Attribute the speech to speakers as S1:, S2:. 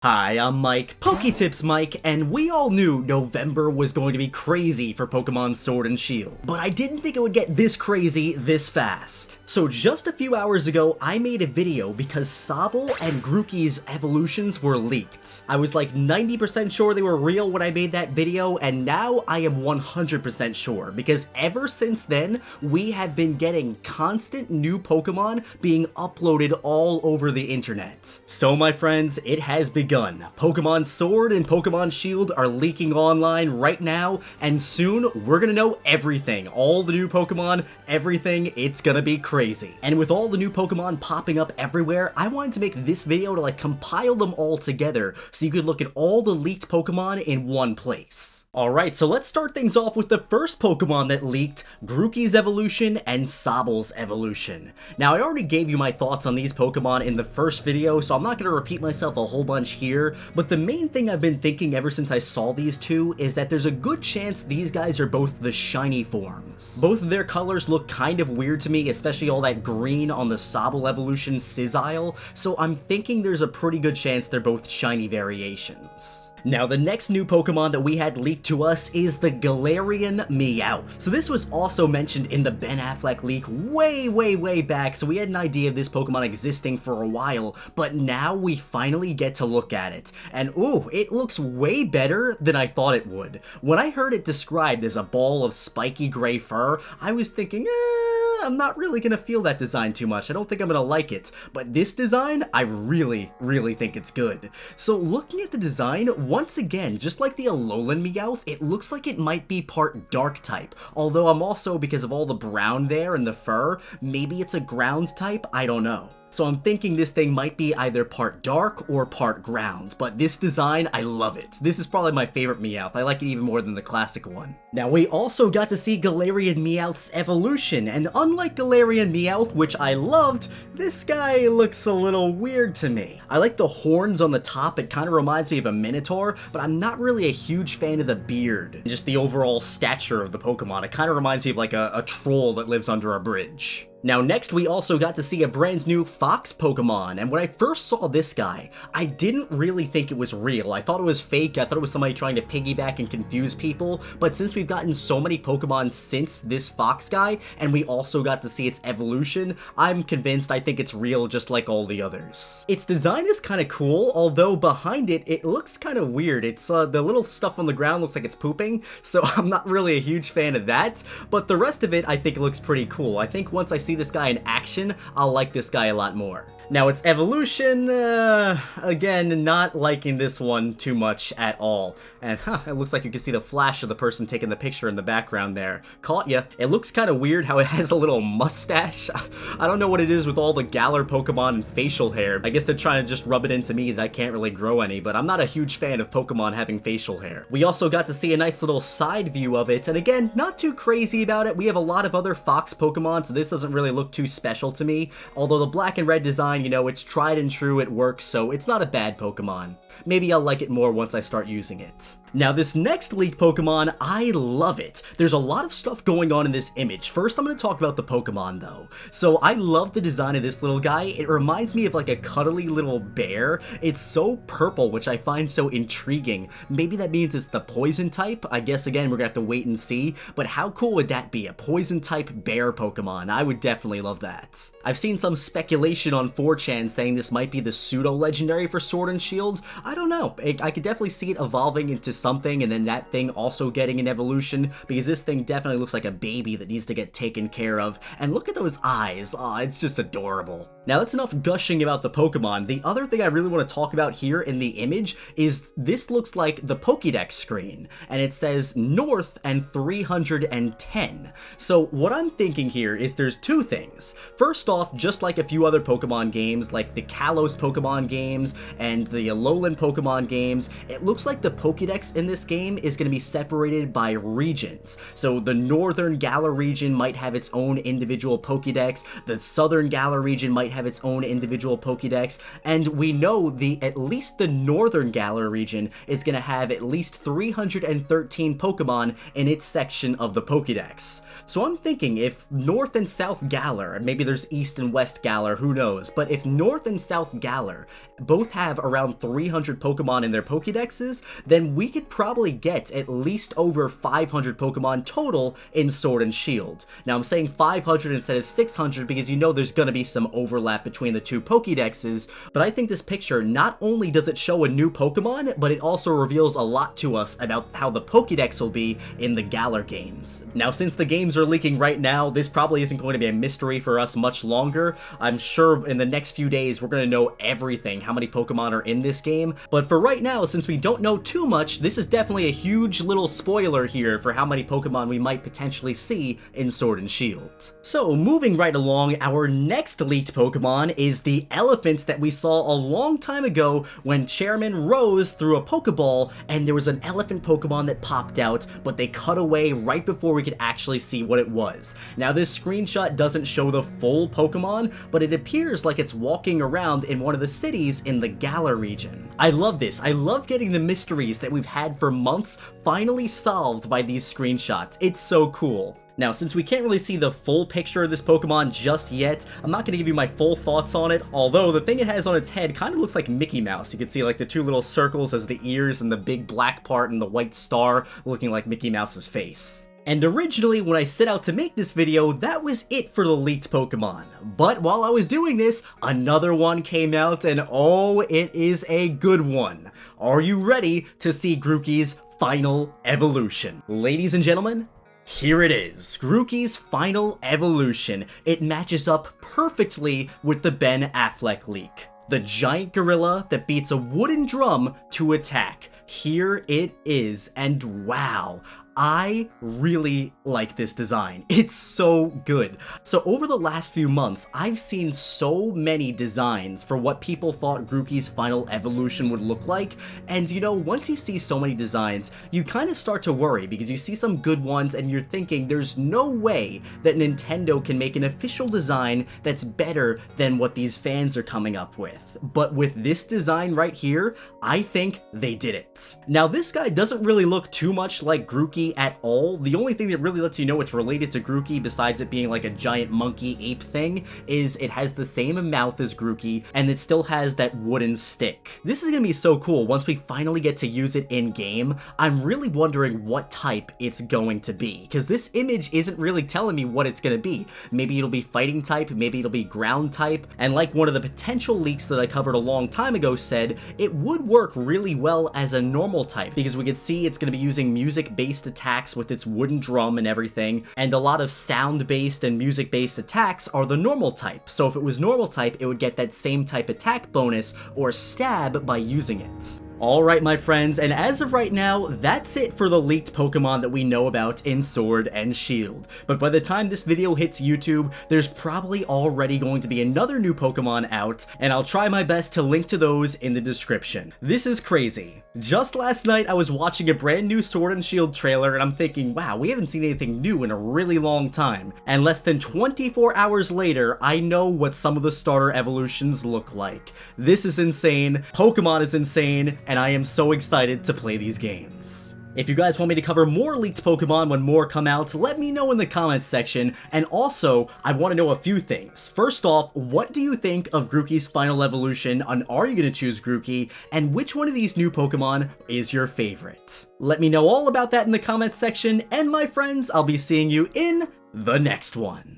S1: Hi, I'm Mike, PokeTips Mike, and we all knew November was going to be crazy for Pokemon Sword and Shield, but I didn't think it would get this crazy this fast. So just a few hours ago, I made a video because Sobble and Grookey's evolutions were leaked. I was like 90% sure they were real when I made that video, and now I am 100% sure, because ever since then, we have been getting constant new Pokemon being uploaded all over the internet. So my friends, it has begun. Pokemon Sword and Pokemon Shield are leaking online right now, and soon we're gonna know everything. All the new Pokemon, everything, it's gonna be crazy. And with all the new Pokemon popping up everywhere, I wanted to make this video to compile them all together so you could look at all the leaked Pokemon in one place. Alright, so let's start things off with the first Pokemon that leaked, Grookey's evolution and Sobble's evolution. Now, I already gave you my thoughts on these Pokemon in the first video, so I'm not gonna repeat myself a whole bunch here, but the main thing I've been thinking ever since I saw these two is that there's a good chance these guys are both the shiny forms. Both of their colors look kind of weird to me, especially all that green on the Sobble evolution Sisile, so I'm thinking there's a pretty good chance they're both shiny variations. Now, the next new Pokemon that we had leaked to us is the Galarian Meowth. So this was also mentioned in the Ben Affleck leak way back, so we had an idea of this Pokemon existing for a while, but now we finally get to look at it. And ooh, it looks way better than I thought it would. When I heard it described as a ball of spiky gray fur, I was thinking, I'm not really gonna feel that design too much. I don't think I'm gonna like it. But this design, I really think it's good. So looking at the design, once again, just like the Alolan Meowth, it looks like it might be part dark type. Although I'm also, because of all the brown there and the fur, maybe it's a ground type, I don't know. So I'm thinking this thing might be either part dark or part ground, but this design, I love it. This is probably my favorite Meowth. I like it even more than the classic one. Now, we also got to see Galarian Meowth's evolution, and unlike Galarian Meowth, which I loved, this guy looks a little weird to me. I like the horns on the top. It kind of reminds me of a Minotaur, but I'm not really a huge fan of the beard and just the overall stature of the Pokemon. It kind of reminds me of like a troll that lives under a bridge. Now next, we also got to see a brand new Fox Pokemon, and when I first saw this guy, I didn't really think it was real. I thought it was fake, I thought it was somebody trying to piggyback and confuse people, but since we've gotten so many Pokemon since this Fox guy, and we also got to see its evolution, I'm convinced I think it's real just like all the others. Its design is kind of cool, although behind it, it looks kind of weird. It's the little stuff on the ground looks like it's pooping, so I'm not really a huge fan of that, but the rest of it I think looks pretty cool. I think once I see this guy in action, I'll like this guy a lot more. Now, its evolution, again, not liking this one too much at all. And it looks like you can see the flash of the person taking the picture in the background there. Caught ya. It looks kind of weird how it has a little mustache. I don't know what it is with all the Galar Pokemon and facial hair. I guess they're trying to just rub it into me that I can't really grow any, but I'm not a huge fan of Pokemon having facial hair. We also got to see a nice little side view of it, and again, not too crazy about it. We have a lot of other Fox Pokemon, so this doesn't really look too special to me. Although the black and red design, you know, it's tried and true, it works, so it's not a bad Pokemon. Maybe I'll like it more once I start using it. Now, this next leaked Pokemon, I love it. There's a lot of stuff going on in this image. First, I'm going to talk about the Pokemon, though. So, I love the design of this little guy. It reminds me of like a cuddly little bear. It's so purple, which I find so intriguing. Maybe that means it's the poison type. I guess, again, we're going to have to wait and see. But how cool would that be? A poison type bear Pokemon. I would definitely love that. I've seen some speculation on 4chan saying this might be the pseudo-legendary for Sword and Shield. I don't know. I could definitely see it evolving into something and then that thing also getting an evolution, because this thing definitely looks like a baby that needs to get taken care of. And look at those eyes. Aw, it's just adorable. Now, that's enough gushing about the Pokemon. The other thing I really want to talk about here in the image is this looks like the Pokedex screen, and it says North and 310. So what I'm thinking here is there's two things. First off, just like a few other Pokemon games, like the Kalos Pokemon games and the Alolan Pokemon games, it looks like the Pokedex in this game is going to be separated by regions. So the Northern Galar region might have its own individual Pokedex, the Southern Galar region might have its own individual Pokedex, and we know at least the Northern Galar region is going to have at least 313 Pokemon in its section of the Pokedex. So I'm thinking if North and South Galar, and maybe there's East and West Galar, who knows, but if North and South Galar both have around 300 Pokemon in their Pokedexes, then we could probably get at least over 500 Pokemon total in Sword and Shield. Now I'm saying 500 instead of 600 because you know there's gonna be some overlap between the two Pokedexes, but I think this picture, not only does it show a new Pokemon, but it also reveals a lot to us about how the Pokedex will be in the Galar games. Now since the games are leaking right now, this probably isn't going to be a mystery for us much longer. I'm sure in the next few days we're going to know everything, how many Pokemon are in this game, but for right now, since we don't know too much, this is definitely a huge little spoiler here for how many Pokemon we might potentially see in Sword and Shield. So moving right along, our next leaked Pokemon is the elephant that we saw a long time ago when Chairman Rose threw a Pokeball and there was an elephant Pokemon that popped out, but they cut away right before we could actually see what it was. Now this screenshot doesn't show the full Pokemon, but it appears like it's walking around in one of the cities in the Galar region. I love this. I love getting the mysteries that we've had for months finally solved by these screenshots. It's so cool. Now, since we can't really see the full picture of this Pokemon just yet, I'm not going to give you my full thoughts on it, although the thing it has on its head kind of looks like Mickey Mouse. You can see like the two little circles as the ears and the big black part and the white star looking like Mickey Mouse's face. And originally, when I set out to make this video, that was it for the leaked Pokemon. But while I was doing this, another one came out, and oh, it is a good one. Are you ready to see Grookey's final evolution? Ladies and gentlemen, here it is, Grookey's final evolution. It matches up perfectly with the Ben Affleck leak. The giant gorilla that beats a wooden drum to attack. Here it is, and wow, I really like this design. It's so good. So over the last few months, I've seen so many designs for what people thought Grookey's final evolution would look like, and you know, once you see so many designs, you kind of start to worry because you see some good ones and you're thinking there's no way that Nintendo can make an official design that's better than what these fans are coming up with. But with this design right here, I think they did it. Now this guy doesn't really look too much like Grookey at all. The only thing that really lets you know it's related to Grookey, besides it being like a giant monkey ape thing, is it has the same mouth as Grookey, and it still has that wooden stick. This is gonna be so cool once we finally get to use it in game. I'm really wondering what type it's going to be, because this image isn't really telling me what it's gonna be. Maybe it'll be fighting type, maybe it'll be ground type, and like one of the potential leaks that I covered a long time ago said, it would work really well as a normal type, because we could see it's gonna be using music-based attacks with its wooden drum and everything, and a lot of sound-based and music-based attacks are the normal type. So if it was normal type, it would get that same type attack bonus or stab by using it. Alright my friends, and as of right now, that's it for the leaked Pokemon that we know about in Sword and Shield. But by the time this video hits YouTube, there's probably already going to be another new Pokemon out, and I'll try my best to link to those in the description. This is crazy. Just last night, I was watching a brand new Sword and Shield trailer, and I'm thinking, wow, we haven't seen anything new in a really long time. And less than 24 hours later, I know what some of the starter evolutions look like. This is insane, Pokemon is insane, and I am so excited to play these games. If you guys want me to cover more leaked Pokemon when more come out, let me know in the comments section, and also, I want to know a few things. First off, what do you think of Grookey's final evolution, and are you going to choose Grookey, and which one of these new Pokemon is your favorite? Let me know all about that in the comments section, and my friends, I'll be seeing you in the next one.